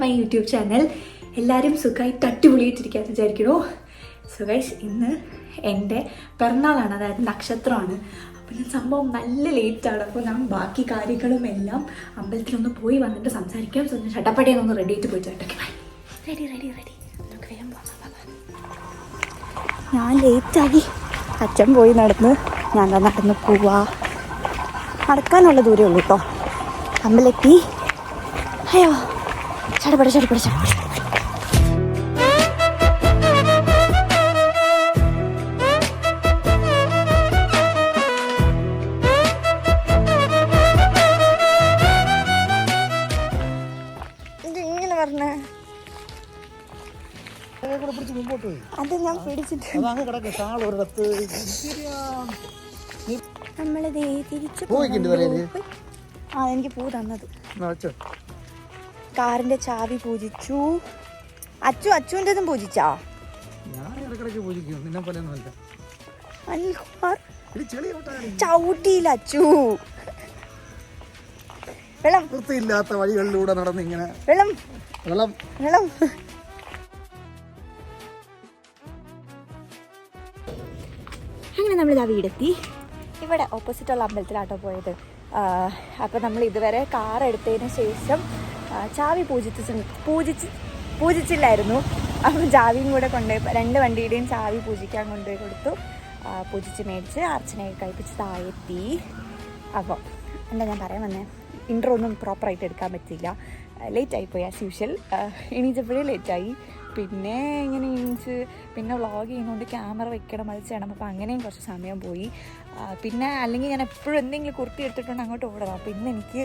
My YouTube channel. എല്ലാവരും സുഖമായിട്ട് അടിപൊളിയായിട്ടിരിക്കാൻ വിചാരിക്കണോ? So guys, ഇന്ന് എൻ്റെ പിറന്നാളാണ്, അതായത് നക്ഷത്രമാണ്. അപ്പോൾ ഞാൻ സംഭവം നല്ല ലേറ്റാണ്. അപ്പോൾ ഞാൻ ബാക്കി കാര്യങ്ങളും എല്ലാം അമ്പലത്തിലൊന്ന് പോയി വന്നിട്ട് സംസാരിക്കാം. സോ ഞാൻ ചട്ടപ്പടയൊന്ന് റെഡി ആയിട്ട് പോയിട്ട് കേട്ടോ. റെഡി റെഡി റെഡി നമുക്ക് വേഗം പോകാം. ഞാൻ ലേറ്റായി. അച്ഛൻ പോയി നടന്ന്, ഞാൻ നടന്ന് പോവാ. നടക്കാനുള്ള ദൂരമേ ഉള്ളൂ കേട്ടോ. അമ്പലത്തി അയ്യോ ചടപട ചടപട ചടപട. ഇങ്ങനെ പറഞ്ഞേ അത് ഞാൻ പിടിച്ചിട്ട് നമ്മളിത് തിരിച്ചു. എനിക്ക് പൂ തന്നത് കാറിന്റെ ചാവി പൂജിച്ചു. അച്ചുവിൻ്റെതും പൂജിച്ചാ? ചവിട്ടിയില്ല അച്ചു. വെള്ളം വൃത്തിയില്ലാത്ത വഴികളിലൂടെ നടന്ന് ഇങ്ങനെ വെള്ളം വെള്ളം വെള്ളം. അങ്ങനെ നമ്മളിതാ വീടെത്തി. ഇവിടെ ഓപ്പോസിറ്റുള്ള അമ്പലത്തിലാട്ടോ പോയത്. അപ്പോൾ നമ്മൾ ഇതുവരെ കാർ എടുത്തതിന് ശേഷം ചാവി പൂജിച്ചില്ലായിരുന്നു. അപ്പം ചാവിയും കൂടെ കൊണ്ടുപോയി 2 വണ്ടിയുടെയും ചാവി പൂജിക്കാൻ കൊണ്ടുപോയി കൊടുത്തു. പൂജിച്ച് മേടിച്ച് അർച്ചനയൊക്കെ കഴിപ്പിച്ച് താഴെത്തി. അപ്പോൾ എന്താ ഞാൻ പറയാൻ വന്നേ, ഇൻട്രോ ഒന്നും പ്രോപ്പറായിട്ട് എടുക്കാൻ പറ്റില്ല. ലേറ്റായിപ്പോയി ആസ് യൂഷ്വൽ. എണീച്ചപ്പോഴേ ലേറ്റായി. പിന്നെ ഇങ്ങനെ എണീച്ച് പിന്നെ വ്ളോഗ് ചെയ്യുന്നതുകൊണ്ട് ക്യാമറ വെക്കണം, അത് ചെയ്യണം. അപ്പോൾ അങ്ങനെയും കുറച്ച് സമയം പോയി. പിന്നെ അല്ലെങ്കിൽ ഞാൻ എപ്പോഴും എന്തെങ്കിലും കുർത്തി എടുത്തിട്ടുണ്ട് അങ്ങോട്ട് ഓടണം. അപ്പോൾ ഇന്ന് എനിക്ക്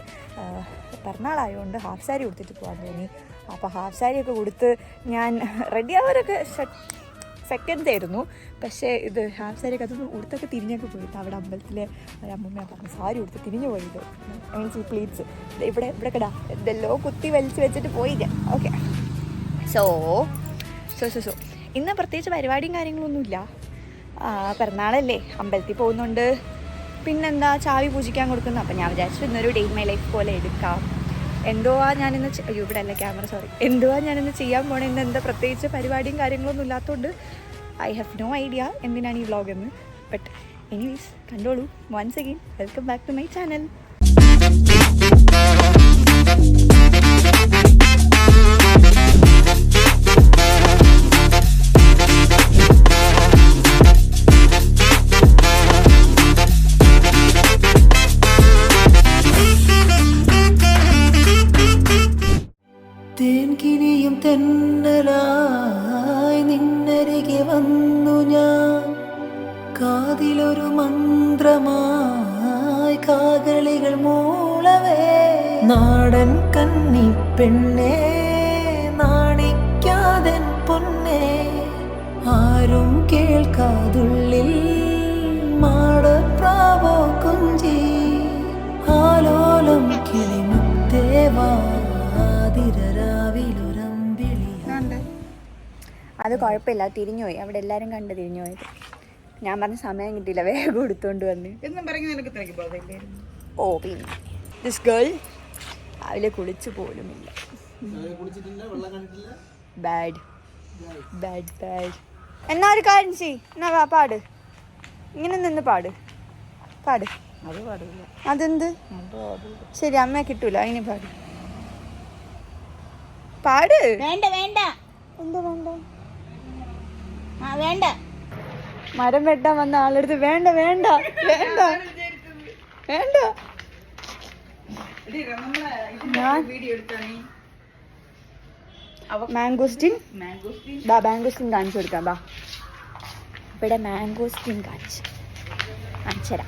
പിറന്നാളായതുകൊണ്ട് ഹാഫ് സാരി കൊടുത്തിട്ട് പോകാൻ തോന്നി. അപ്പോൾ ഹാഫ് സാരിയൊക്കെ കൊടുത്ത് ഞാൻ റെഡി ആവാനൊക്കെ സെക്കൻഡ്സ് ആയിരുന്നു. പക്ഷേ ഇത് ഹാഫ് സാരിയൊക്കെ അതൊന്നും ഉടുത്തൊക്കെ തിരിഞ്ഞൊക്കെ പോയിട്ട് അവിടെ അമ്പലത്തിലെ ഒരമ്മ പറഞ്ഞു സാരി ഉടുത്ത് തിരിഞ്ഞു പോയത്. മീൻസ് ഈ പ്ലീറ്റ്സ് ഇവിടെ കിടാ ഇതെല്ലോ കുത്തി വലിച്ച് വെച്ചിട്ട് പോയില്ല. ഓക്കെ, സോ ഇന്ന് പ്രത്യേകിച്ച് പരിപാടിയും കാര്യങ്ങളൊന്നുമില്ല. പിറന്നാളല്ലേ, അമ്പലത്തിൽ പോകുന്നുണ്ട്. പിന്നെന്താ ചാവി പൂജിക്കാൻ കൊടുക്കുന്നു. അപ്പം ഞാൻ വിചാരിച്ചു ഇന്നൊരു ഡേ ഇൻ മൈ ലൈഫ് പോലെ എടുക്കാം. ഞാനിന്ന് ഇവിടെ അല്ല ക്യാമറ, സോറി. ഞാനിന്ന് ചെയ്യാൻ പോണേ. ഇന്ന് എന്താ പ്രത്യേകിച്ച് പരിപാടിയും കാര്യങ്ങളൊന്നും ഇല്ലാത്തതുകൊണ്ട് ഐ ഹാവ് നോ ഐഡിയ എന്തിനാണ് ഈ വ്ളോഗ് എന്ന്. ബട്ട് എനിവേസ് കണ്ടോളൂ. Once again welcome back to my channel. തേൻകിനിയും തെന്നലായി നിന്നരികെ വന്നു ഞാൻ, കാതിലൊരു മന്ത്രമായി കാകളികൾ മൂളവേ. നാടൻ കന്നി പെണ്ണേ നാണിക്കാതൻ പൊന്നേ, ആരും കേൾക്കാതുള്ളിൽ മാടപ്രാവോ കുഞ്ചി, ആലോലം കിളിമുത്തേവാ. അത് കുഴപ്പമില്ല, തിരിഞ്ഞുപോയി. അവിടെ എല്ലാവരും കണ്ട് തിരിഞ്ഞു പോയത്. ഞാൻ പറഞ്ഞ സമയം കിട്ടിയില്ല, വേഗം എടുത്തോണ്ട് വന്ന്. ഓ പിന്നെ ദിസ് ഗേൾ രാവിലെ കുളിച്ചു പോലുമില്ല. Bad bad bad. എന്നാ ഒരു കാര്യം ചെയ്, എന്നാ വാ പാട്. ഇങ്ങനെ നിന്ന് പാട്. അതെന്ത് ശരി, അമ്മയെ കിട്ടൂല അതിന് പാട്. വേണ്ട വേണ്ട. എന്താ വേണ്ട? വേണ്ട. മരം വെട്ടാൻ വന്ന ആളെടുത്ത് വേണ്ട വേണ്ട വേണ്ട വേണ്ട. മാംഗോസ്റ്റിൻ കാണിച്ചു കൊടുക്കാം. ബാ, ഇവിടെ മാംഗോസ്റ്റിൻ കാണിച്ചരാ.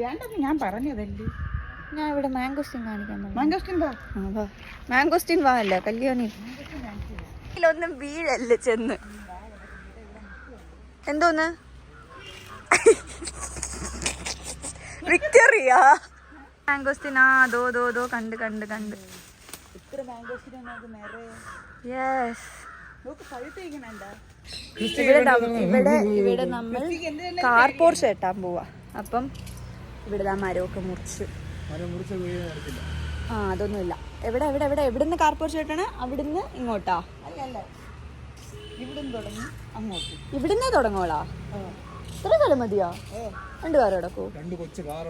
വേണ്ടെന്ന് ഞാൻ പറഞ്ഞതല്ലേ. ഞാൻ ഇവിടെ മാംഗോസ്റ്റിൻ കാണിക്കാൻ. മാംഗോസ്റ്റിൻ വാ അല്ല കല്യാണി. ഒന്നും വീഴല്ല ചെന്ന്. എന്തോന്ന് വിക്ടറിയ മാംഗോസ്റ്റിൻ? ആ ദോ കണ്ട് യെസ്. ഇവിടെ നമ്മൾ കാർ പോർച്ച് കെട്ടാൻ പോവാ. അപ്പം ഇവിടെ മരമൊക്കെ മുറിച്ച് അതൊന്നുമില്ല. എവിടെ എവിടെ എവിടെ എവിടുന്ന് കാർ പോർച്ച് കെട്ടണ? അവിടുന്ന് ഇങ്ങോട്ടാ? ഇവിടുന്ന് തുടങ്ങോളാ? ഇത്ര സ്ഥലം മതിയോ? 2 കാർ കിടക്കൂ? 2 കൊച്ചു കാർ.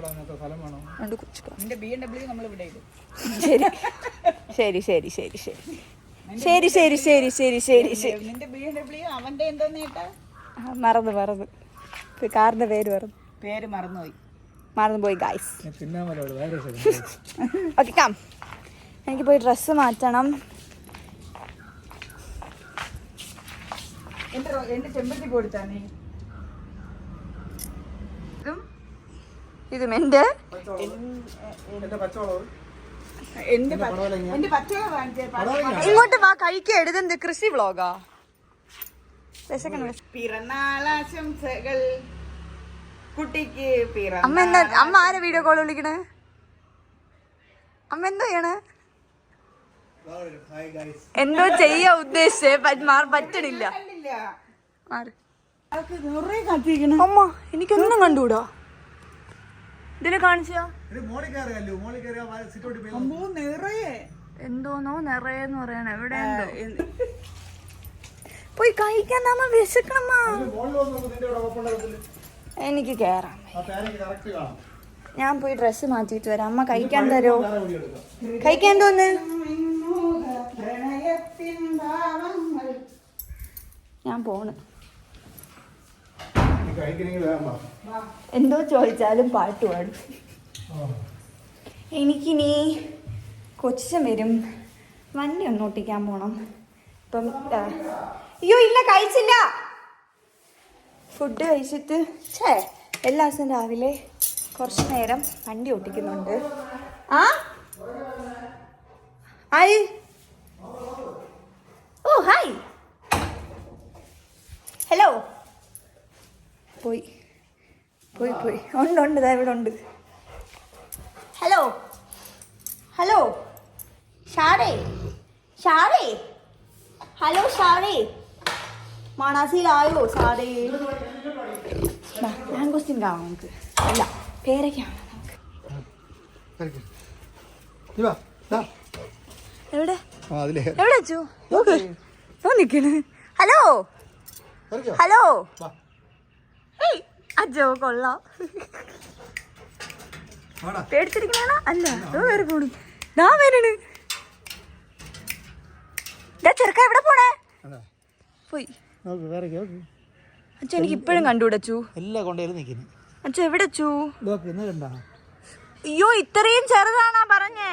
ശരി ശരി ശരി ശരി ശരി ശരി ശരി ശരി ശരി ശരി ശരി. മറന്നു കാറിന്റെ പേര് മറന്നുപോയി ഗൈസ്. ഓക്കെ കം, എനിക്ക് പോയി ഡ്രസ്സ് മാറ്റണം. ഇതും എന്റെ ഇങ്ങോട്ട് വാ, കഴിക്കുക. എഴുതുന്നത് കൃഷി വ്ളോഗാ. പിറന്നാളാശംസകൾ കുട്ടിക്ക്. അമ്മ ആരെ വീഡിയോ കോൾ വിളിക്കണേ? അമ്മ എന്തോ ചെയ്യണേ? എന്തോ ചെയ്യാ ഉദ്ദേശിച്ചേ, പറ്റണില്ല. അമ്മ എനിക്കൊന്നും കണ്ടുകൂടാ. ഇതിനെ കാണിച്ചാ എന്തോന്നോ നിറയെന്ന് പറയണ. എവിടെ പോയി കഴിക്കാൻ നമ്മ വിശക്കണമ്മ. എനിക്ക് കേറാം. ഞാൻ പോയി ഡ്രസ്സ് മാറ്റിയിട്ട് വരാം. അമ്മ കഴിക്കാൻ തരോ? കഴിക്കാൻ തോന്ന്? ഞാൻ പോണ്. എന്തോ ചോദിച്ചാലും പാട്ട് പാടും. എനിക്കിനി കൊച്ചൻ വരും, വണ്ടി ഒന്ന് ഒട്ടിക്കാൻ പോണം. ഇപ്പം അയ്യോ ഇല്ല, കഴിച്ചില്ല. ഫുഡ് കഴിച്ചിട്ട് എല്ലാ ദിവസവും രാവിലെ കുറച്ച് നേരം വണ്ടി ഓട്ടിക്കുന്നുണ്ട്. ഹായ്. Oh hi. ഹലോ. പോയി ഉണ്ട് ഇതാ ഇവിടെ ഉണ്ട്. ഹലോ ഷാരേ ഹലോ ഷാരേ, മണാസിലായോ ഷാരേ? മാംഗോസ്റ്റിൻ കാണാം നമുക്ക്. അല്ല, പേരൊക്കെയാണ് നമുക്ക്. എവിടെ അച്ചു നിക്കണ്? ഹലോ അജോ കൊള്ളാം. പേടിച്ചിരിക്കണ? അല്ല, വേറെ പോണു. വരണു. ചെറുക്ക എവിടെ പോണേ? പോയി. അച്ഛൻ എനിക്ക് ഇപ്പഴും കണ്ടുകൂടച്ചു. അച്ഛ എവിടെ അച്ചു? അയ്യോ ഇത്രയും ചെറുതാണാ പറഞ്ഞേ.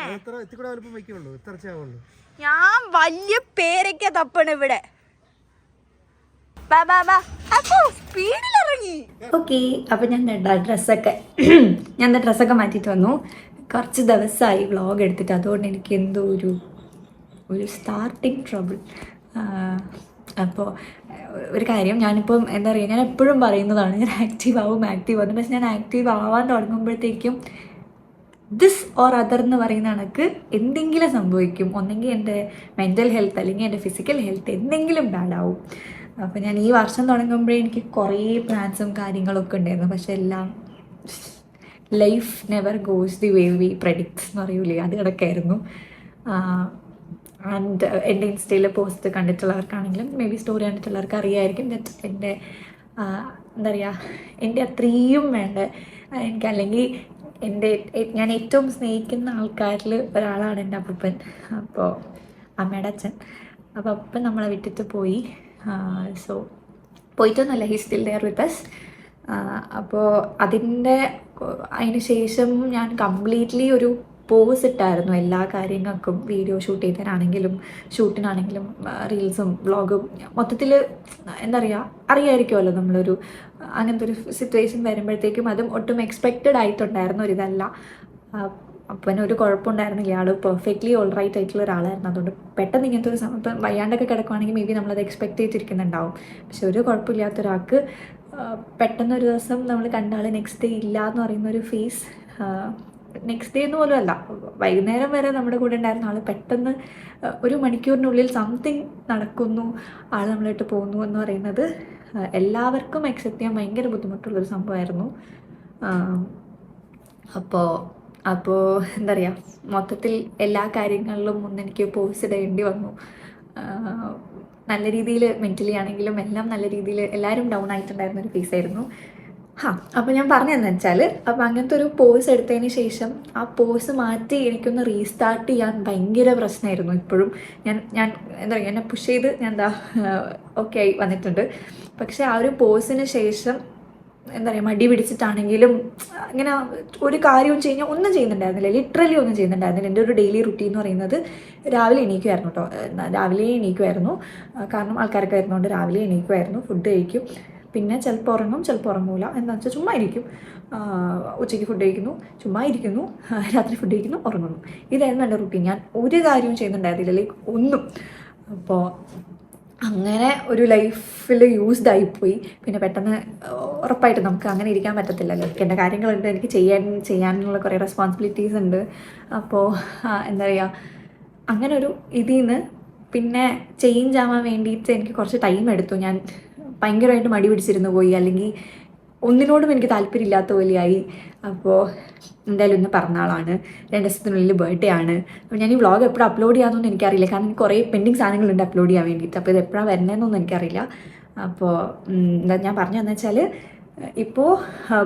ഞാൻ വലിയ പേരൊക്കെ തപ്പണ് ഇവിടെ. ഓക്കെ, അപ്പം ഞാൻ ഡ്രസ്സൊക്കെ മാറ്റിയിട്ട് വന്നു. കുറച്ച് ദിവസമായി വ്ളോഗ് എടുത്തിട്ട്. അതുകൊണ്ട് എനിക്ക് എന്തോ ഒരു സ്റ്റാർട്ടിങ് ട്രബിൾ. അപ്പോൾ ഒരു കാര്യം, ഞാനിപ്പം എന്താ പറയുക, ഞാൻ എപ്പോഴും പറയുന്നതാണ് ഞാൻ ആക്റ്റീവ് ആവും. പക്ഷെ ഞാൻ ആക്റ്റീവ് ആവാൻ തുടങ്ങുമ്പോഴത്തേക്കും ദിസ് ഓർ അതർ എന്ന് പറയുന്ന കണക്ക് എന്തെങ്കിലും സംഭവിക്കും. ഒന്നെങ്കിൽ എൻ്റെ മെൻ്റൽ ഹെൽത്ത് അല്ലെങ്കിൽ എൻ്റെ ഫിസിക്കൽ ഹെൽത്ത് എന്തെങ്കിലും ബാഡാവും. അപ്പോൾ ഞാൻ ഈ വർഷം തുടങ്ങുമ്പോഴേ എനിക്ക് കുറേ പ്ലാൻസും കാര്യങ്ങളൊക്കെ ഉണ്ടായിരുന്നു. പക്ഷെ എല്ലാം life never goes the way we predicts എന്ന് പറയൂലേ, അത് കിടക്കായിരുന്നു. ആൻഡ് എൻ്റെ ഇൻസ്റ്റയിലെ പോസ്റ്റ് കണ്ടിട്ടുള്ളവർക്കാണെങ്കിലും മേ ബി സ്റ്റോറി കണ്ടിട്ടുള്ളവർക്ക് അറിയായിരിക്കും ദറ്റ് എൻ്റെ എന്താ പറയുക, എൻ്റെ അത്രയും വേണ്ട എനിക്ക്, അല്ലെങ്കിൽ ഞാൻ ഏറ്റവും സ്നേഹിക്കുന്ന ആൾക്കാരിൽ ഒരാളാണ് എൻ്റെ അപ്പൂപ്പൻ. അപ്പോൾ അമ്മയുടെ അച്ഛൻ. അപ്പോൾ അപ്പൻ നമ്മളെ വിട്ടിട്ട് പോയി. സോ പോയിട്ടൊന്നുമല്ല, he still there with us. അപ്പോൾ അതിന് ശേഷം ഞാൻ കംപ്ലീറ്റ്ലി ഒരു പോസ് ഇട്ടായിരുന്നു എല്ലാ കാര്യങ്ങൾക്കും. വീഡിയോ ഷൂട്ട് ചെയ്തതിനാണെങ്കിലും ഷൂട്ടിനാണെങ്കിലും റീൽസും വ്ളോഗും മൊത്തത്തിൽ എന്താ പറയുക, അറിയാമായിരിക്കുമല്ലോ നമ്മളൊരു അങ്ങനത്തെ ഒരു സിറ്റുവേഷൻ വരുമ്പോഴത്തേക്കും. അതും ഒട്ടും എക്സ്പെക്റ്റഡ് ആയിട്ടുണ്ടായിരുന്ന ഒരിതല്ല. അപ്പം ഒരു കുഴപ്പമുണ്ടായിരുന്നില്ല. ആൾ പെർഫെക്റ്റ്ലി ഓൾ റൈറ്റ് ആയിട്ടുള്ള ഒരാളായിരുന്നു. അതുകൊണ്ട് പെട്ടെന്ന് ഇങ്ങനത്തെ ഒരു ഇപ്പം വയ്യാണ്ടൊക്കെ കിടക്കുവാണെങ്കിൽ മേ ബി നമ്മളത് എക്സ്പെക്റ്റ് ചെയ്തിരിക്കുന്നുണ്ടാവും. പക്ഷെ ഒരു കുഴപ്പമില്ലാത്ത ഒരാൾക്ക് പെട്ടെന്നൊരു ദിവസം നമ്മൾ കണ്ടാൽ നെക്സ്റ്റ് ഡേ ഇല്ല എന്ന് പറയുന്നൊരു ഫേസ് നെക്സ്റ്റ് ഡേ എന്ന് പോലും അല്ല, വൈകുന്നേരം വരെ നമ്മുടെ കൂടെ ഉണ്ടായിരുന്ന ആൾ പെട്ടെന്ന് 1 മണിക്കൂറിനുള്ളിൽ സംതിങ് നടക്കുന്നു, ആൾ നമ്മളായിട്ട് പോകുന്നു എന്ന് പറയുന്നത് എല്ലാവർക്കും അക്സെപ്റ്റ് ചെയ്യാൻ ഭയങ്കര ബുദ്ധിമുട്ടുള്ളൊരു സംഭവമായിരുന്നു. അപ്പോൾ എന്താ പറയുക, മൊത്തത്തിൽ എല്ലാ കാര്യങ്ങളിലും എനിക്ക് പോസ് ഇടേണ്ടി വന്നു. നല്ല രീതിയിൽ മെൻ്റലി ആണെങ്കിലും എല്ലാം നല്ല രീതിയിൽ എല്ലാവരും ഡൗൺ ആയിട്ടുണ്ടായിരുന്നൊരു ഫേസായിരുന്നു. അപ്പോൾ ഞാൻ പറഞ്ഞതെന്ന് വെച്ചാൽ, അപ്പോൾ അങ്ങനത്തെ ഒരു പോസ് എടുത്തതിന് ശേഷം ആ പോസ് മാറ്റി എനിക്കൊന്ന് റീസ്റ്റാർട്ട് ചെയ്യാൻ ഭയങ്കര പ്രശ്നമായിരുന്നു. ഇപ്പോഴും ഞാൻ എന്താ പറയുക, എന്നെ പുഷ് ചെയ്ത് ഞാൻ ഓക്കെ ആയി വന്നിട്ടുണ്ട്. പക്ഷേ ആ ഒരു പോസിന് ശേഷം എന്താ പറയുക, മടി പിടിച്ചിട്ടാണെങ്കിലും ഇങ്ങനെ ഒരു കാര്യവും കഴിഞ്ഞാൽ ഒന്നും ചെയ്യുന്നുണ്ടായിരുന്നില്ല, ലിറ്ററലി ഒന്നും ചെയ്യുന്നുണ്ടായിരുന്നില്ല. എൻ്റെ ഒരു ഡെയിലി റുട്ടീൻ എന്ന് പറയുന്നത് രാവിലെ എണീക്കുമായിരുന്നു കേട്ടോ, രാവിലെ എണീക്കുമായിരുന്നു. കാരണം ആൾക്കാരൊക്കെ വരുന്നതുകൊണ്ട് രാവിലെ എണീക്കുമായിരുന്നു, ഫുഡ് കഴിക്കും, പിന്നെ ചിലപ്പോൾ ഉറങ്ങും, ചിലപ്പോൾ ഉറങ്ങൂല. എന്താണെന്ന് വെച്ചാൽ ചുമ്മാ ഇരിക്കും, ഉച്ചയ്ക്ക് ഫുഡ് കഴിക്കുന്നു, ചുമ്മാ ഇരിക്കുന്നു, രാത്രി ഫുഡ് കഴിക്കുന്നു, ഉറങ്ങുന്നു. ഇതായിരുന്നു എൻ്റെ റുട്ടീൻ. ഞാൻ ഒരു കാര്യവും ചെയ്യുന്നുണ്ടായിരുന്നില്ല, ലൈക്ക് ഒന്നും. അപ്പോൾ അങ്ങനെ ഒരു ലൈഫിൽ യൂസ്ഡ് ആയിപ്പോയി. പിന്നെ പെട്ടെന്ന് ഉറപ്പായിട്ട് നമുക്ക് അങ്ങനെ ഇരിക്കാൻ പറ്റത്തില്ലല്ലോ, എൻ്റെ കാര്യങ്ങളുണ്ട്, എനിക്ക് ചെയ്യാനുള്ള കുറേ റെസ്പോൺസിബിലിറ്റീസ് ഉണ്ട്. അപ്പോൾ എന്താ പറയുക, അങ്ങനെ ഒരു ഇതിൽ നിന്ന് പിന്നെ ചേഞ്ച് ആവാൻ വേണ്ടിയിട്ട് എനിക്ക് കുറച്ച് ടൈം എടുത്തു. ഞാൻ ഭയങ്കരമായിട്ട് മടി പിടിച്ചിരുന്നു പോയി, അല്ലെങ്കിൽ ഒന്നിനോടും എനിക്ക് താല്പര്യമില്ലാത്ത പോലെയായി. അപ്പോൾ എന്തായാലും ഇന്ന് പിറന്നാളാണ്, 2 ദിവസത്തിനുള്ളിൽ ബർത്ത്ഡേ ആണ്. അപ്പോൾ ഞാൻ ഈ വ്ളോഗ് എപ്പോഴും അപ്ലോഡ് ചെയ്യാമെന്നൊന്നും എനിക്കറിയില്ല, കാരണം എനിക്ക് കുറേ പെൻഡിങ് സാധനങ്ങളുണ്ട് അപ്ലോഡ് ചെയ്യാൻ വേണ്ടിയിട്ട്. അപ്പോൾ ഇത് എപ്പോഴാണ് വരുന്നതെന്നൊന്നും എനിക്കറിയില്ല. അപ്പോൾ എന്താ ഞാൻ പറഞ്ഞതെന്ന് വെച്ചാൽ, ഇപ്പോൾ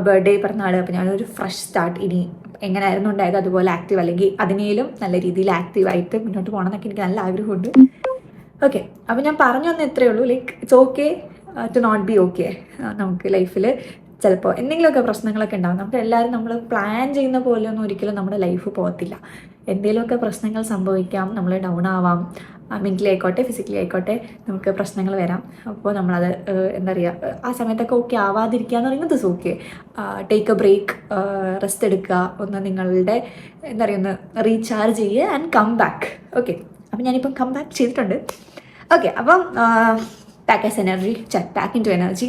ബർത്ത്ഡേ പിറന്നാൾ, അപ്പോൾ ഞാനൊരു ഫ്രഷ് സ്റ്റാർട്ട്, ഇനി എങ്ങനെയായിരുന്നു ഉണ്ടായത് അതുപോലെ ആക്റ്റീവ്, അല്ലെങ്കിൽ അതിനേലും നല്ല രീതിയിൽ ആക്റ്റീവായിട്ട് മുന്നോട്ട് പോകണം എന്നൊക്കെ എനിക്ക് നല്ല ആഗ്രഹമുണ്ട്. ഓക്കെ, അപ്പോൾ ഞാൻ പറഞ്ഞു വന്ന എത്രയേ ഉള്ളൂ, like it's okay to not be okay. നമുക്ക് ലൈഫിൽ ചിലപ്പോൾ എന്തെങ്കിലുമൊക്കെ പ്രശ്നങ്ങളൊക്കെ ഉണ്ടാകും. നമുക്ക് എല്ലാവരും നമ്മൾ പ്ലാൻ ചെയ്യുന്ന പോലെയൊന്നും ഒരിക്കലും നമ്മുടെ ലൈഫ് പോകത്തില്ല. എന്തെങ്കിലുമൊക്കെ പ്രശ്നങ്ങൾ സംഭവിക്കാം, നമ്മൾ ഡൗൺ ആവാം, മെൻ്റലി ആയിക്കോട്ടെ ഫിസിക്കലി ആയിക്കോട്ടെ നമുക്ക് പ്രശ്നങ്ങൾ വരാം. അപ്പോൾ നമ്മളത് എന്താ പറയുക, ആ സമയത്തൊക്കെ ഓക്കെ ആവാതിരിക്കുക എന്ന് പറയുന്നത് it's okay. Take a break, rest എടുക്കുക, ഒന്ന് നിങ്ങളുടെ എന്താ പറയുക, ഒന്ന് റീചാർജ് ചെയ്യുക ആൻഡ് കം ബാക്ക്. ഓക്കെ, അപ്പം ഞാനിപ്പം കം ബാക്ക് ചെയ്തിട്ടുണ്ട്. ഓക്കെ, അപ്പം ബാക്ക് ഇൻ ടു എനർജി.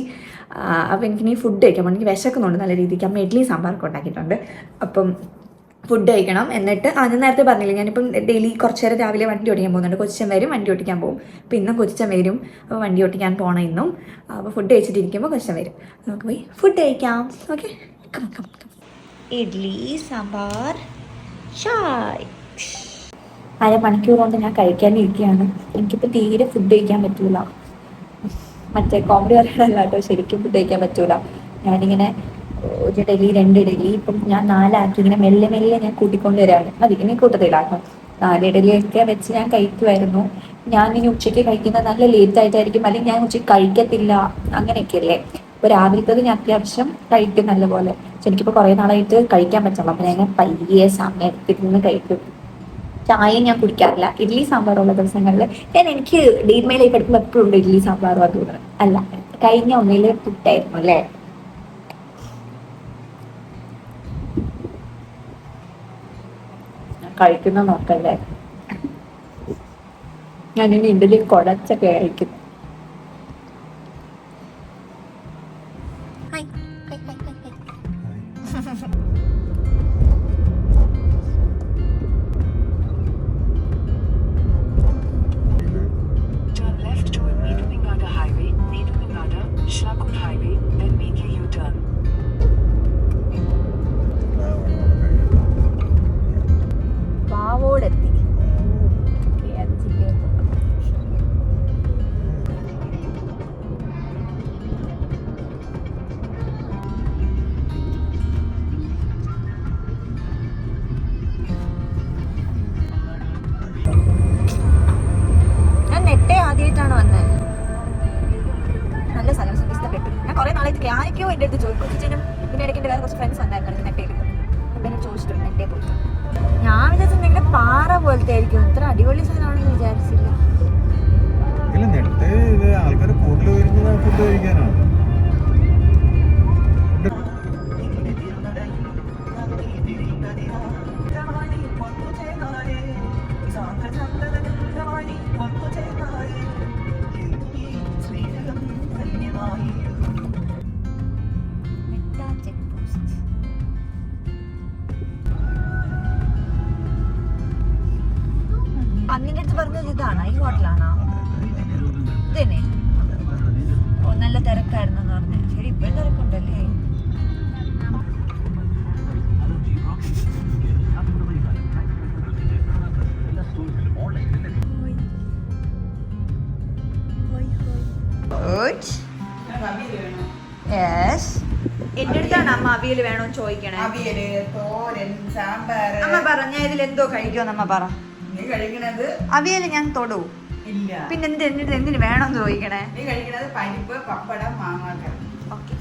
അപ്പോൾ എനിക്കിനി ഫുഡ് കഴിക്കാം, എനിക്ക് വിശക്കുന്നുണ്ട് നല്ല രീതിക്ക്. അമ്മ ഇഡ്ഡലി സാമ്പാറൊക്കെ ഉണ്ടാക്കിയിട്ടുണ്ട്. അപ്പം ഫുഡ് കഴിക്കണം. എന്നിട്ട് ഞാൻ നേരത്തെ പറഞ്ഞില്ല, ഞാനിപ്പം ഡെയിലി കുറച്ച് നേരം രാവിലെ വണ്ടി ഓടിക്കാൻ പോകുന്നുണ്ട്. കൊച്ചിച്ചൻ വരും, വണ്ടി ഓടിക്കാൻ പോകും. അപ്പോൾ ഇന്നും കൊച്ചിച്ചൻ വരും, അപ്പോൾ വണ്ടി ഓടിക്കാൻ പോകണം ഇന്നും. അപ്പോൾ ഫുഡ് കഴിച്ചിട്ടിരിക്കുമ്പോൾ കൊച്ചിച്ചൻ വരും, നമുക്ക് പോയി ഫുഡ് കഴിക്കാം. ഓക്കെ, ഇഡ്ഡലി സാമ്പാർ ചായ്. 1/2 മണിക്കൂർ കൊണ്ട് ഞാൻ കഴിക്കാനിരിക്കുകയാണ്. എനിക്കിപ്പോൾ തീരെ ഫുഡ് കഴിക്കാൻ പറ്റില്ല. മറ്റേ കോമഡി പറയാനല്ല കേട്ടോ, ശരിക്കും ഫുഡ് കഴിക്കാൻ പറ്റൂല. ഞാനിങ്ങനെ 1 ഇഡലി 2 ഇഡലി ഇപ്പം ഞാൻ 4 ആക്കി ഇങ്ങനെ മെല്ലെ മെല്ലെ ഞാൻ കൂട്ടിക്കൊണ്ട് വരാണ്. മതി, ഇനി കൂട്ടത്തിലാട്ടോ. 4 ഇഡലിയൊക്കെ വെച്ച് ഞാൻ കഴിക്കുമായിരുന്നു. ഞാൻ ഇനി ഉച്ചയ്ക്ക് കഴിക്കുന്നത് നല്ല ലേറ്റ് ആയിട്ടായിരിക്കും, അല്ലെങ്കിൽ ഞാൻ ഉച്ചയ്ക്ക് കഴിക്കത്തില്ല, അങ്ങനെയൊക്കെയല്ലേ. അപ്പോൾ രാവിലത്തത് ഞാൻ അത്യാവശ്യം കഴിക്കും നല്ലപോലെ. പക്ഷെ എനിക്കിപ്പോൾ കുറേ നാളായിട്ട് കഴിക്കാൻ പറ്റുള്ളൂ. അപ്പോൾ ഞാൻ പയ്യെ സമയത്തിരുന്ന് കഴിക്കും. ചായയും ഞാൻ കുടിക്കാറില്ല. ഇഡ്ഡലി സാമ്പാറുള്ള ദിവസങ്ങളിൽ എനിക്ക് ഡെയിലി മൈ ലൈഫ് എടുക്കുമ്പോൾ എപ്പോഴും ഉണ്ട് ഇഡ്ഡലി സാമ്പാറും. അതുകൊണ്ട് അല്ല, കഴിഞ്ഞ ഒന്നിൽ പുട്ടായിരുന്നു അല്ലേ. കഴിക്കുന്ന നോക്കല്ലേ, ഞാനിനി ഇഡ്ഡലി കുഴച്ചൊക്കെ കഴിക്കും. വാവോടെത്തി. ഞാൻ നെട്ടേ ആദ്യമായിട്ടാണ് വന്നത്. നല്ല സ്ഥലം, ഇഷ്ടപ്പെട്ടു. ഞാൻ കുറെ നാളായിട്ട് ആരൊക്കെയോ എൻ്റെ അടുത്ത് ചോദിക്കും. കൊച്ചിനും പിന്നെ ഇടയ്ക്ക് വേറെ കുറച്ച് ഫ്രണ്ട്സ് വന്നായിരുന്നു നെട്ടയിൽ. അപ്പം ചോദിച്ചിട്ടുണ്ട് നെട്ടേ പോയിട്ട്. ഞാൻ വിചാരിച്ചു നിങ്ങളുടെ പാറ പോലത്തെ ആയിരിക്കും, ഇത്ര അടിപൊളി സാധനമാണെന്ന് വിചാരിച്ചില്ല. ആൾക്കാർ കൂടുതൽ വരുന്നത് ഫുഡ് കഴിക്കാനാണ്. ഇതാണോ ഈ ഹോട്ടലാണോ ഇതന്നെ? ഓ നല്ല തിരക്കായിരുന്നു പറഞ്ഞു. ശരി ഇപ്പോഴും തിരക്കുണ്ടല്ലേ? എന്റെ അടുത്താണ് അമ്മ അവിയൽ വേണോന്ന് ചോദിക്കണേ. അവിയല്, തോരൻ, സാമ്പാർ. അമ്മ പറഞ്ഞ ഇതിൽ എന്തോ കഴിക്കുമെന്ന് അമ്മ പറ. നീ കഴിക്കണത് അവിയൽ ഞാൻ തൊടൂ. ഇല്ല. പിന്നെ എന്തിന് വേണോന്ന് ചോദിക്കണേ. നീ കഴിക്കണത് പരിപ്പ്, പപ്പടം, മാങ്ങാക്കറി. ഓക്കെ,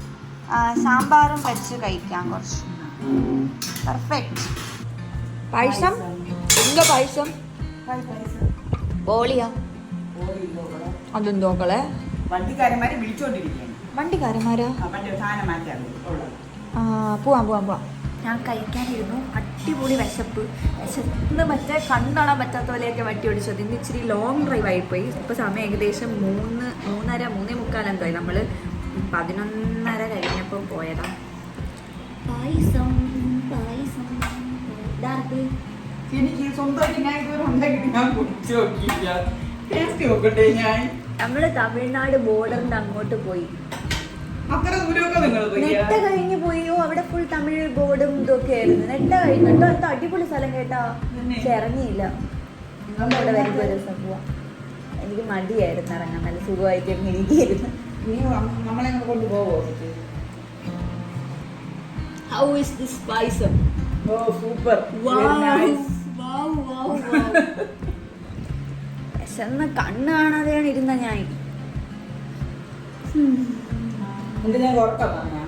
സാമ്പാറും വെച്ച് കഴിക്കാം കുറച്ച്. പെർഫെക്റ്റ്. പായസം എന്തോ പായസം? ബോളിയാ? അതെന്തോക്കളെ വണ്ടിക്കാരന്മാരെ വിളിച്ചോണ്ടിരിക്കുകയാണ്. വണ്ടിക്കാരന്മാരാ? മറ്റേ സാധനം മാറ്റാൻ ഉള്ളത്. പോവാം. ഞാൻ കഴിക്കാനിരുന്നു. അടിപൊളി വിശന്ന് മറ്റേ കണ്ണാടാൻ പറ്റാത്ത പോലെയൊക്കെ വട്ടി ഓടിച്ചത്. ഇന്ന് ഇച്ചിരി ലോങ് ഡ്രൈവ് ആയിപ്പോയി. ഇപ്പോൾ സമയം ഏകദേശം 3:45 എന്തായി. നമ്മൾ 11:30 കഴിഞ്ഞപ്പോൾ പോയതാ. പായസം എനിക്ക് സ്വന്തമായിട്ട് ഞാൻ ഇതുവരെ ഉണ്ടാക്കിയിട്ട് ഞാൻ കുടിച്ചു നോക്കിയില്ല. ടേസ്റ്റ് നോക്കട്ടെ ഞാൻ. നമ്മൾ തമിഴ്നാട് ബോർഡറിന്റെ അങ്ങോട്ട് പോയി. അത്ര ദൂരമൊക്കെ നിങ്ങൾ നെട്ട കഴിഞ്ഞ് പോയോ? അവിടെ ഫുൾ തമിഴ് ബോർഡും ഇതൊക്കെ ആയിരുന്നു. നെട്ട കഴിഞ്ഞിട്ടോ എന്താ അടിപൊളി സ്ഥലം കേട്ടാ. പക്ഷെ ഇറങ്ങിയില്ല. നമ്മളവിടെ വരുമ്പോൾ ഒരു ദിവസം പോവാം. എനിക്ക് മടിയായിരുന്നു ഇറങ്ങാൻ. നല്ല സുഖമായിട്ട് ഇരിക്കുന്നു. നീ നമ്മളെ കൊണ്ടുപോകോ? How is this payasam? Oh super. വിശന്ന കണ്ണ് കാണാതെയാണ് ഇരുന്ന ഞാൻ. ഞാൻ ഉറക്കം വന്നാ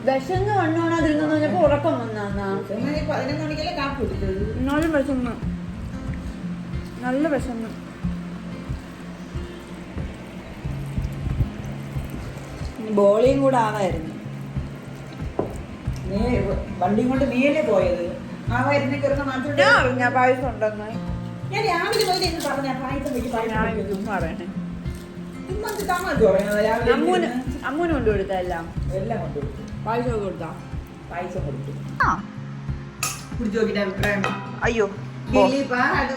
വിശന്ന് കണ്ണ് കാണാതിരുന്നു പറഞ്ഞപ്പോ ഉറക്കം വന്നാ. 11 മണിക്കല്ലേ കാപ്പി കുടിച്ചത്. എന്നാലും വിശന്ന്, നല്ല വിശന്ന്. ബോളിയും കൂടെ ആവായിരുന്നു. നീ വണ്ടിയും കൊണ്ട് നീയല്ലേ പോയത്? ആ വരുന്ന കയറുന്ന മാത്രം ഞാൻ അറിഞ്ഞ പായസം ഉണ്ടെന്ന്. ഞാൻ രാവിലെ പോയി എന്ന് പറഞ്ഞ പായസം വെച്ച് പായസം പറയണേ. ഇന്നത്തെ തമാശ പറയുന്നത് രാവിലെ അമ്മൂന് കൊണ്ടുകൊടുത്തതെല്ലാം എല്ലാം കൊണ്ടുകൊടുത്തു. പായസം കൊടുത്താ? പായസം കൊടുത്തു. ആ കുടിച്ചു നോക്കിയിട്ട് അഭിപ്രായം. അയ്യോ അത്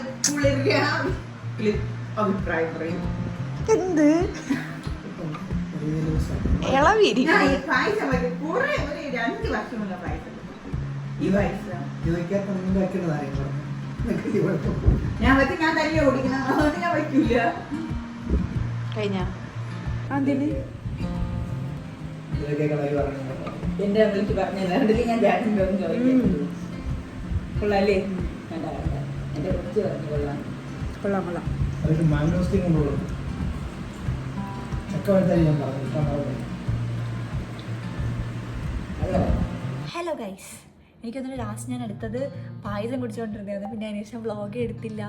അഭിപ്രായം പറയും. എന്ത് ഇളവിരി ഞാൻ ഈ പായസം വെച്ച് കുറെ ഒരു 2 വർഷമുള്ള പായസം. ഈ പായസം ഞാൻ വെച്ച് ഞാൻ തനിയെ ഓടിക്കണം. അതുകൊണ്ട് ഞാൻ വയ്ക്കൂല. കഴിഞ്ഞ അതിന് എന്റെ വിളിച്ച് പറഞ്ഞത് ഞാൻ ചാറ്റിൻ്റെ ഒന്ന് ചോദിക്കുന്നു. കൊള്ളാല്ലേ? വേണ്ട എന്റെ കുറിച്ച് പറഞ്ഞു കൊള്ളാം. കൊള്ളാം. ഹലോ ഗൈസ്, എനിക്കൊന്നിട്ട് ലാസ്റ്റ് ഞാൻ എടുത്തത് പായസം കുടിച്ചുകൊണ്ടിരുന്നതായിരുന്നു. പിന്നെ അതിന് ശേഷം വ്ളോഗ് എടുത്തില്ല.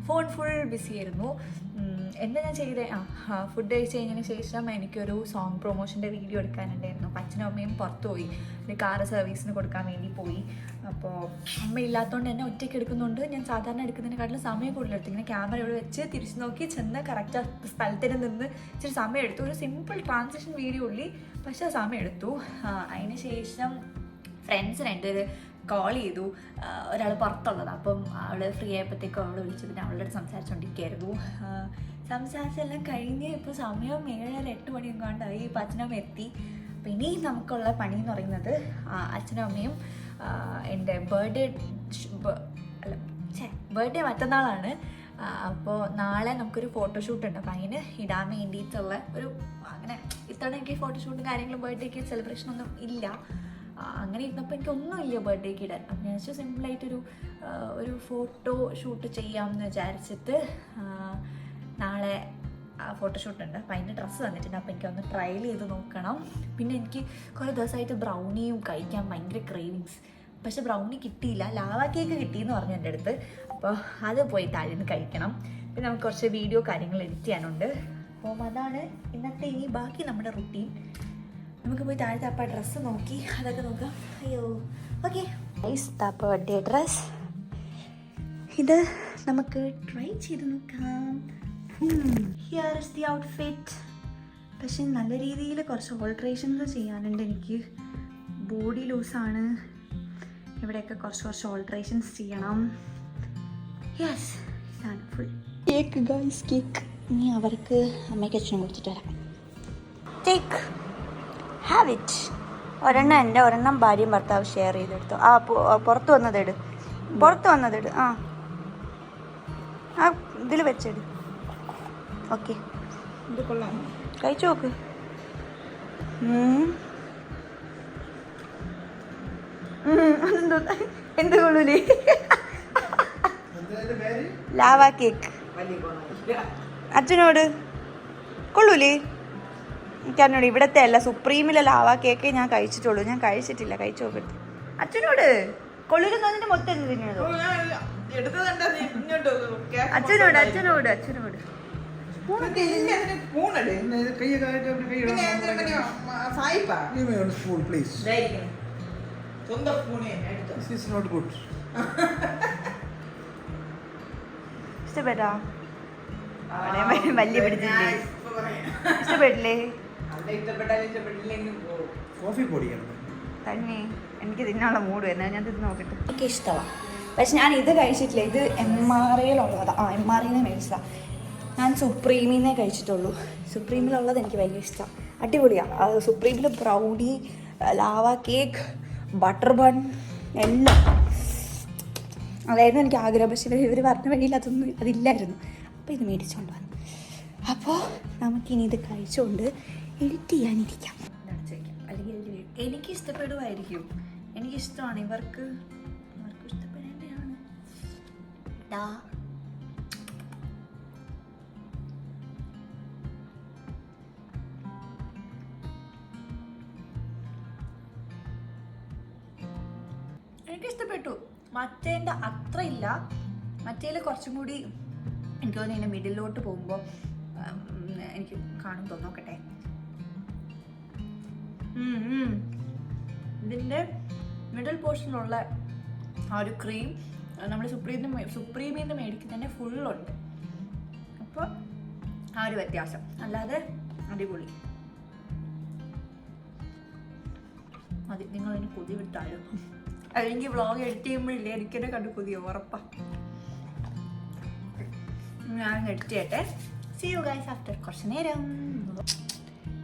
ഫോൺ ഫുൾ ബിസി ആയിരുന്നു. എന്താ ഞാൻ ചെയ്തേ? ഫുഡ് കഴിച്ച് കഴിഞ്ഞതിന് ശേഷം എനിക്കൊരു സോങ് പ്രൊമോഷൻ്റെ വീഡിയോ എടുക്കാനുണ്ടായിരുന്നു. അപ്പം അച്ഛനും അമ്മയും പുറത്ത് പോയി. ഒരു കാറ് സർവീസിന് കൊടുക്കാൻ വേണ്ടി പോയി. അപ്പോൾ അമ്മ ഇല്ലാത്തതുകൊണ്ട് തന്നെ ഒറ്റയ്ക്ക് എടുക്കുന്നുണ്ട്. ഞാൻ സാധാരണ എടുക്കുന്നതിനെക്കാട്ടിലും സമയം കൂടുതലെടുത്തു. ഇങ്ങനെ ക്യാമറ ഇവിടെ വെച്ച് തിരിച്ച് നോക്കി ചെന്ന് കറക്റ്റ് സ്ഥലത്തിന് നിന്ന് ഇച്ചിരി സമയം എടുത്തു. ഒരു സിമ്പിൾ ട്രാൻസിഷൻ വീഡിയോ ഉള്ളി, പക്ഷേ സമയം എടുത്തു. അതിന് ശേഷം ഫ്രണ്ട്സ് 2 പേര് കോൾ ചെയ്തു. ഒരാൾ പുറത്തുള്ളതാണ്. അപ്പം അവൾ ഫ്രീ ആയപ്പോഴത്തേക്കും അവൾ വിളിച്ചു. പിന്നെ അവളുടെ അടുത്ത് സംസാരിച്ചുകൊണ്ടിരിക്കുകയായിരുന്നു. സംസാരിച്ചെല്ലാം കഴിഞ്ഞ് ഇപ്പോൾ സമയം 7-8 മണിയെങ്ങാണ്ടായി. ഇപ്പോൾ അച്ഛനമ്മ എത്തി. അപ്പം ഇനി നമുക്കുള്ള പണി എന്ന് പറയുന്നത് അച്ഛനും അമ്മയും എൻ്റെ ബർത്ത്ഡേ മറ്റന്നാളാണ്. അപ്പോൾ നാളെ നമുക്കൊരു ഫോട്ടോഷൂട്ട് ഉണ്ട്. അപ്പം അതിന് ഇടാൻ വേണ്ടിയിട്ടുള്ള ഒരു അങ്ങനെ ഇത്തവണ എനിക്ക് ഫോട്ടോഷൂട്ടും കാര്യങ്ങളും ബർത്ത്ഡേക്ക് സെലിബ്രേഷനൊന്നും ഇല്ല. അങ്ങനെ ഇരുന്നപ്പോൾ എനിക്കൊന്നുമില്ല ബർത്ത്ഡേക്ക് ഇടാൻ. അപ്പം ഞാൻ വെച്ചാൽ സിമ്പിളായിട്ടൊരു ഫോട്ടോ ഷൂട്ട് ചെയ്യാമെന്ന് വിചാരിച്ചിട്ട് നാളെ ഫോട്ടോഷൂട്ട് ഉണ്ട്. അപ്പം അതിൻ്റെ ഡ്രസ്സ് വന്നിട്ടുണ്ട്. അപ്പോൾ എനിക്കൊന്ന് ട്രയൽ ചെയ്ത് നോക്കണം. പിന്നെ എനിക്ക് കുറേ ദിവസമായിട്ട് ബ്രൗണിയും കഴിക്കാൻ ഭയങ്കര ക്രേവിങ്സ്. പക്ഷെ ബ്രൗണി കിട്ടിയില്ല. ലാവ കേക്ക് കിട്ടിയെന്ന് പറഞ്ഞു എൻ്റെ അടുത്ത്. അപ്പോൾ അത് പോയി താഴെ നിന്ന് കഴിക്കണം. പിന്നെ നമുക്ക് കുറച്ച് വീഡിയോ കാര്യങ്ങൾ എഡിറ്റ് ചെയ്യാനുണ്ട്. അപ്പം അതാണ് ഇന്നത്തെ ഇനി ബാക്കി നമ്മുടെ റുട്ടീൻ. നമുക്ക് പോയി താഴത്തെ അപ്പം ഡ്രസ്സ് നോക്കി അതൊക്കെ നോക്കാം. അയ്യോ ഓക്കെ, ബർത്ത്ഡേ ഡ്രസ് ഇത് നമുക്ക് ട്രൈ ചെയ്ത് നോക്കാം. Here is the outfit. പക്ഷെ നല്ല രീതിയിൽ കുറച്ച് ഓൾട്രേഷൻസ് ചെയ്യാനുണ്ട്. എനിക്ക് ബോഡി ലൂസാണ്. ഇവിടെയൊക്കെ കുറച്ച് ഓൾട്രേഷൻസ് ചെയ്യണം. യെസ്, ഇതാണ് ഫുൾ. Cake guys, cake. ഇനി അവർക്ക് അമ്മയ്ക്ക് അച്ഛനും കൊടുത്തിട്ട് വരാം. Take, have it. ഒരെണ്ണം എൻ്റെ, ഒരെണ്ണം ഭാര്യയും ഭർത്താവ് ഷെയർ ചെയ്തെടുത്തു. ആ പുറത്ത് വന്നതെട്, പുറത്ത് വന്നതെട്. ആ ഇതിൽ വെച്ചെട്. ഓക്കെ, ഇത് കൊള്ളാം. കഴിച്ചു നോക്ക്. അതെന്തോ എന്ത് കൊള്ളൂലേ? Lava cake. വലിയ ഗുണമില്ല. അച്ഛനോട് കൊള്ളൂലേ? എനിക്കറിഞ്ഞോട്, ഇവിടത്തെ അല്ല, സുപ്രീമിലെ ലാവ കേക്കേ ഞാൻ കഴിച്ചിട്ടുള്ളൂ. ഞാൻ കഴിച്ചിട്ടില്ല, കഴിച്ചു നോക്കട്ടെ. അച്ഛനോട് കൊള്ളൂരെന്ന് പറഞ്ഞിട്ട് മൊത്തം എന്ത് തിന്നതോ? എടുത്തതെന്താ നീ ഇങ്ങോട്ട് കേക്ക് അച്ഛനോട് അച്ഛനോട് അച്ഛനോട് സ്പൂണെട്. സായിപ്പാ സ്പൂൺ പ്ലീസ്. ഇതായിരിക്കണം. സ്വന്തം സ്പൂണേ എടുത്തോ. This is not good. ഇഷ്ടപ്പെട്ടാ? വലിയ പിടിച്ചില്ലേ? ഇഷ്ടപ്പെട്ടില്ലേ? അവിടെ ഇഷ്ടപ്പെട്ടാലും ഇഷ്ടപ്പെട്ടില്ലെങ്കിലും പോകും. കോഫി പൊടിയാണ്. തന്നെ എനിക്ക് തിന്നാനുള്ള മൂഡ് വരുന്നത്. ഞാൻ തിന്ന് നോക്കട്ടെ. എനിക്ക് ഇഷ്ടമാണ്, പക്ഷെ ഞാൻ ഇത് കഴിച്ചിട്ടില്ല. ഇത് MRAയിലുള്ളതാണ്. MRAന്ന് മേടിച്ചതാണ്. ഞാൻ സുപ്രീമിന്നേ കഴിച്ചിട്ടുള്ളൂ. സുപ്രീമിലുള്ളത് എനിക്ക് ഭയങ്കര ഇഷ്ടമാണ്. അടിപൊളിയാണ്. സുപ്രീമിൽ brownie, lava cake, butter bun എല്ലാം അതായിരുന്നു എനിക്ക് ആഗ്രഹം. പക്ഷേ ഇവർ പറഞ്ഞ വഴിയിൽ അതൊന്നും അതില്ലായിരുന്നു. അപ്പോൾ ഇത് മേടിച്ചുകൊണ്ട് വന്നു. അപ്പോൾ നമുക്കിനി ഇത് കഴിച്ചുകൊണ്ട് എഡിറ്റ് ചെയ്യാനിരിക്കാം. അല്ലെങ്കിൽ എനിക്ക് ഇഷ്ടപ്പെടുമായിരിക്കും. എനിക്കിഷ്ടമാണ്. ഇവർക്കും ഇഷ്ടപ്പെടേണ്ടതാണ്. എനിക്കിഷ്ടപ്പെട്ടു. മറ്റേൻ്റെ അത്ര ഇല്ല. മറ്റേൽ കുറച്ചും കൂടി എനിക്ക് തോന്നുന്നു ഇതിൻ്റെ മിഡിലോട്ട് പോകുമ്പോൾ എനിക്ക് കാണും തോന്നും. നോക്കട്ടെ. ഇതിൻ്റെ മിഡിൽ പോർഷനിലുള്ള ആ ഒരു ക്രീം നമ്മൾ സുപ്രീമിൽ നിന്ന് മേടിക്കുന്നതിൻ്റെ ഫുള്ളുണ്ട്. അപ്പോൾ ആ ഒരു വ്യത്യാസം. അല്ലാതെ അടിപൊളി. മതി, നിങ്ങളതിന് കൊതി വിട്ടാലോ. അല്ലെങ്കിൽ വ്ളോഗ് എഡിറ്റ് ചെയ്യുമ്പോഴില്ലേ എനിക്കെന്നെ കണ്ട് കൊതിയോ? ഉറപ്പാണ്. ഞാൻ എഡിറ്റ് ചെയ്യട്ടെ. സീ യു ഗൈസ് ആഫ്റ്റർ കുറച്ച് നേരം.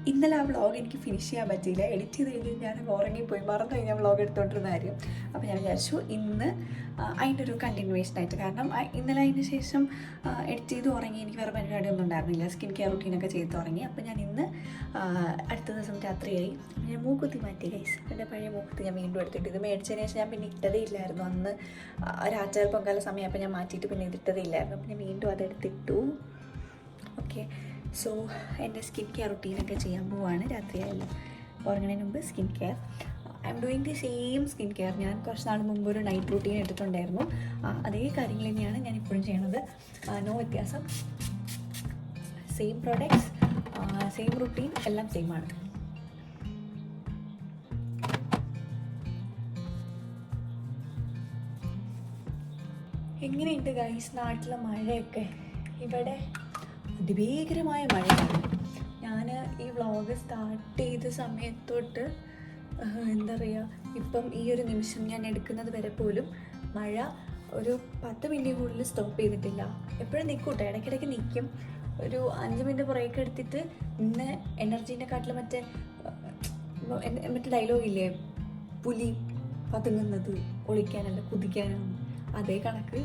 ഇന്നലെ ആ വ്ളോഗ് എനിക്ക് ഫിനിഷ് ചെയ്യാൻ പറ്റിയില്ല. എഡിറ്റ് ചെയ്ത് കഴിഞ്ഞ് ഞാൻ ഉറങ്ങിപ്പോയി, മറന്നു കഴിഞ്ഞാൽ വ്ളോഗ് എടുത്തുകൊണ്ടിരുന്ന കാര്യം. അപ്പോൾ ഞാൻ വിചാരിച്ചു ഇന്ന് അതിൻ്റെ ഒരു കണ്ടിന്യൂവേഷനായിട്ട്. കാരണം ഇന്നലെ അതിന് ശേഷം എഡിറ്റ് ചെയ്ത് ഉറങ്ങി. എനിക്ക് വേറെ പരിപാടിയൊന്നും ഉണ്ടായിരുന്നില്ല. സ്കിൻ കെയർ റുട്ടീനൊക്കെ ചെയ്ത് തുടങ്ങി. അപ്പോൾ ഞാൻ ഇന്ന് അടുത്ത ദിവസം രാത്രിയായി. ഞാൻ മൂക്കുത്തി മാറ്റി ഗൈസ്. എൻ്റെ പഴയ മൂക്കുത്തി ഞാൻ വീണ്ടും എടുത്തിട്ട്, ഇത് മേടിച്ചതിന് ശേഷം ഞാൻ പിന്നെ ഇട്ടതേ ഇല്ലായിരുന്നു. അന്ന് രാത്രി പൊങ്കാല സമയം അപ്പോൾ ഞാൻ മാറ്റിയിട്ട് പിന്നെ ഇതിട്ടതേ ഇല്ലായിരുന്നു. അപ്പോൾ ഞാൻ വീണ്ടും അതെടുത്തിട്ടു. ഓക്കെ, സോ എൻ്റെ സ്കിൻ കെയർ റുട്ടീനൊക്കെ ചെയ്യാൻ പോവാണ്. രാത്രിയായല്ലോ, ഉറങ്ങുന്നതിന് മുമ്പ് skin care. I am doing the same skin care. ഞാൻ കുറച്ച് നാൾ മുമ്പ് ഒരു നൈറ്റ് റുട്ടീൻ എടുത്തിട്ടുണ്ടായിരുന്നു. അതേ കാര്യങ്ങൾ തന്നെയാണ് ഞാൻ ഇപ്പോഴും ചെയ്യണത്. നോ വ്യത്യാസം. സെയിം പ്രോഡക്ട്സ്, സെയിം റുട്ടീൻ, എല്ലാം സെയിമാണ്. എങ്ങനെയുണ്ട് ഗൈസ് നാട്ടിലെ മഴയൊക്കെ? ഇവിടെ അതിഭീകരമായ മഴയാണ്. ഞാൻ ഈ വ്ളോഗ് സ്റ്റാർട്ട് ചെയ്ത സമയത്തൊട്ട് എന്താ പറയുക, ഇപ്പം ഈ ഒരു നിമിഷം ഞാൻ എടുക്കുന്നത് വരെ പോലും മഴ ഒരു 10 മിനിറ്റ് കൂടുതൽ സ്റ്റോപ്പ് ചെയ്തിട്ടില്ല. എപ്പോഴും നിൽക്കും കേട്ടോ, ഇടയ്ക്കിടയ്ക്ക് നിൽക്കും. ഒരു 5 മിനിറ്റ് ബ്രേക്ക് എടുത്തിട്ട് ഇന്ന് എനർജീനെക്കാട്ടിൽ മറ്റേ ഡയലോഗില്ലേ, പുലി പതുങ്ങുന്നത് ഒളിക്കാനല്ല കുതിക്കാനാണ്. അതേ കണക്ക്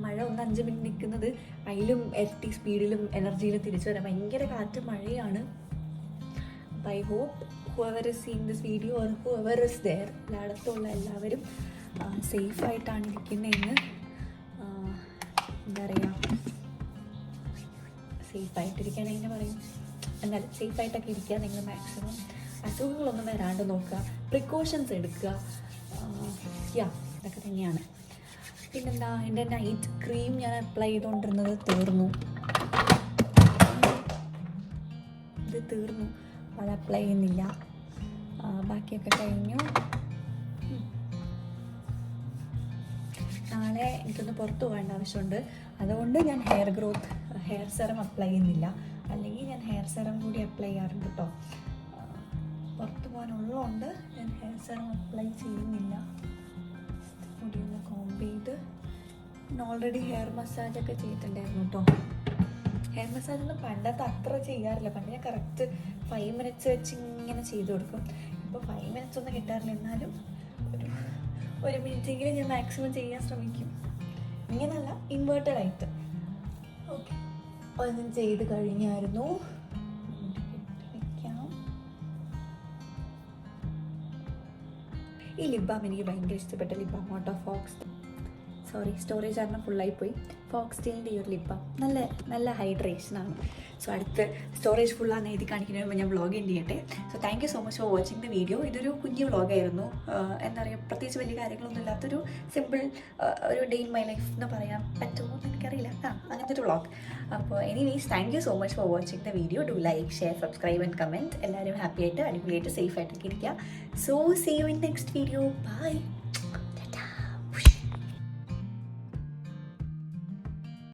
മഴ ഒന്ന് 5 മിനിറ്റ് നിൽക്കുന്നത് അതിലും ഇരട്ടി സ്പീഡിലും എനർജിയിലും തിരിച്ചു വരാം. ഭയങ്കര കാറ്റ് മഴയാണ്. I hope whoever is seeing this video or whoever is there, എല്ലായിടത്തുള്ള എല്ലാവരും സേഫായിട്ടാണ് ഇരിക്കുന്നതെന്ന് എന്താ പറയുക, സേഫായിട്ടിരിക്കാൻ എങ്ങനെ പറയും, എന്നാലും സേഫായിട്ടൊക്കെ ഇരിക്കുക. നിങ്ങൾ മാക്സിമം അസുഖങ്ങളൊന്നും വരാണ്ട് നോക്കുക, പ്രിക്കോഷൻസ് എടുക്കുക. ഇതൊക്കെ തന്നെയാണ്. പിന്നെന്താ, എൻ്റെ നൈറ്റ് ക്രീം ഞാൻ അപ്ലൈ ചെയ്തുകൊണ്ടിരുന്നത് തീർന്നു. ഇത് തീർന്നു, അത് അപ്ലൈ ചെയ്യുന്നില്ല. ബാക്കിയൊക്കെ കഴിഞ്ഞു. നാളെ എനിക്കൊന്ന് പുറത്ത് പോകേണ്ട ആവശ്യമുണ്ട്. അതുകൊണ്ട് ഞാൻ ഹെയർ സെറം അപ്ലൈ ചെയ്യുന്നില്ല. അല്ലെങ്കിൽ ഞാൻ ഹെയർ സെറം കൂടി അപ്ലൈ ചെയ്യാറുണ്ട് കേട്ടോ. പുറത്ത് പോകാനുള്ളതുകൊണ്ട് ഞാൻ ഹെയർ സെറം അപ്ലൈ ചെയ്യുന്നില്ല. മുടിയൊന്ന് കോംബ് ചെയ്ത് ഓൾറെഡി ഹെയർ മസാജൊക്കെ ചെയ്തിട്ടുണ്ടായിരുന്നു കേട്ടോ. ഹെയർ മസാജ് ഒന്നും പണ്ടത്തെ അത്ര ചെയ്യാറില്ല. പണ്ട് ഞാൻ കറക്റ്റ് 5 മിനിറ്റ്സ് വെച്ച് ഇങ്ങനെ ചെയ്ത് കൊടുക്കും. ഇപ്പോൾ 5 മിനിറ്റ്സ് ഒന്നും കിട്ടാറില്ല. എന്നാലും ഒരു മിനിറ്റെങ്കിലും ഞാൻ മാക്സിമം ചെയ്യാൻ ശ്രമിക്കും. ഇങ്ങനല്ല, ഇൻവേർട്ടഡ് ആയിട്ട്. ഓക്കെ, ഒന്നും ചെയ്ത് കഴിഞ്ഞായിരുന്നു. വെക്കാം. ഈ ലിപ് ബാം എനിക്ക് ഭയങ്കര ഇഷ്ടപ്പെട്ട ലിപ് ബാം കേട്ടോ. സ്റ്റോറേജ് കാരണം ഫുള്ളായിപ്പോയി. ഫോക്സ്റ്റെയിലിൻ്റെ ഈ ഒരു ലിപ് ബാം നല്ല ഹൈഡ്രേഷനാണ്. സോ അടുത്ത് സ്റ്റോറേജ് ഫുള്ളാന്ന് എഴുതി കാണിക്കുന്നതിന് മുമ്പ് ഞാൻ വ്ളോഗ് ചെയ്യട്ടെ. So thank you so much for watching the video. ഇതൊരു കുഞ്ഞു വ്ളോഗായിരുന്നു. എന്താ പറയുക, പ്രത്യേകിച്ച് വലിയ കാര്യങ്ങളൊന്നും ഇല്ലാത്തൊരു സിമ്പിൾ ഒരു ഡേ ഇൻ മൈ ലൈഫ് എന്ന് പറയാൻ പറ്റുമോ എന്ന് എനിക്കറിയില്ല. അങ്ങനത്തെ ഒരു വ്ളോഗ്. അപ്പോൾ anyways thank you so much for watching the video. Do like, share, subscribe and comment. എല്ലാവരും ഹാപ്പി ആയിട്ട് അടിപൊളിയായിട്ട് സേഫ് ആയിട്ടൊക്കെ ഇരിക്കുക. So see you in next video. By.